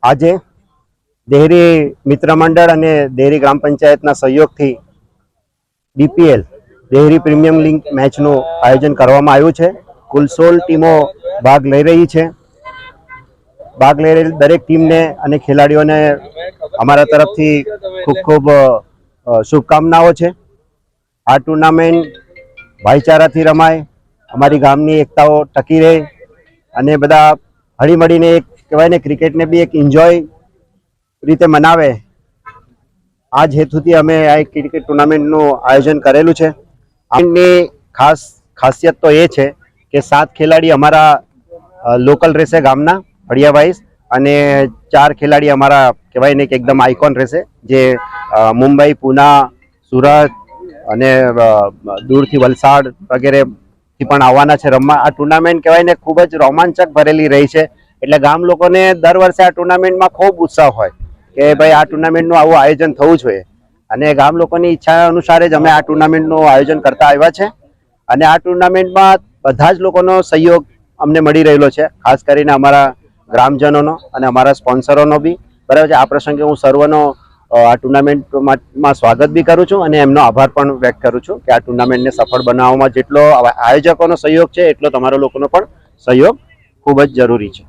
આજે દેહરી મિત્ર મંડળ અને દેહરી ગ્રામ પંચાયતના સહયોગથી ડીપીએલ દેહરી પ્રીમિયમ લીગ મેચનું આયોજન કરવામાં આવ્યું છે. કુલ 16 ટીમો ભાગ લઈ રહી છે. ભાગ લઈ રહેલી દરેક ટીમને અને ખેલાડીઓને અમારા તરફથી ખૂબ ખૂબ શુભકામનાઓ છે. આ ટુર્નામેન્ટ ભાઈચારાથી રમાય, અમારી ગામની એકતાઓ ટકી રહે અને બધા હળીમળીને એક કહેવાય ને ક્રિકેટને બી એક એન્જોય રીતે મનાવે, આ જ હેતુથી અમે આ ક્રિકેટ ટુર્નામેન્ટનું આયોજન કરેલું છે. આની ખાસિયત તો એ છે કે 7 ખેલાડી અમારા લોકલ રહેશે ગામના ફળિયા વાઇઝ, અને 4 ખેલાડી અમારા કહેવાય ને કે એકદમ આઇકોન રહેશે, જે મુંબઈ, પુના, સુરત અને દૂરથી વલસાડ વગેરેથી પણ આવવાના છે રમવા. આ ટુર્નામેન્ટ કહેવાય ને ખૂબ જ રોમાંચક ભરેલી રહી છે. એટલે ગામ લોકોને દર વર્ષે આ ટુર્નામેન્ટમાં ખૂબ ઉત્સાહ હોય કે ભાઈ આ ટુર્નામેન્ટનું આવું આયોજન થવું જોઈએ, અને ગામ લોકોની ઈચ્છા અનુસાર જ અમે આ ટુર્નામેન્ટનું આયોજન કરતા આવ્યા છે. અને આ ટુર્નામેન્ટમાં બધા જ લોકોનો સહયોગ અમને મળી રહેલો છે, ખાસ કરીને અમારા ગ્રામજનોનો અને અમારા સ્પોન્સરોનો બી. બરાબર છે. આ પ્રસંગે હું સર્વનો આ ટુર્નામેન્ટમાં સ્વાગત બી કરું છું અને એમનો આભાર પણ વ્યક્ત કરું છું કે આ ટુર્નામેન્ટને સફળ બનાવવામાં જેટલો આયોજકોનો સહયોગ છે એટલો તમારા લોકોનો પણ સહયોગ ખૂબ જ જરૂરી છે.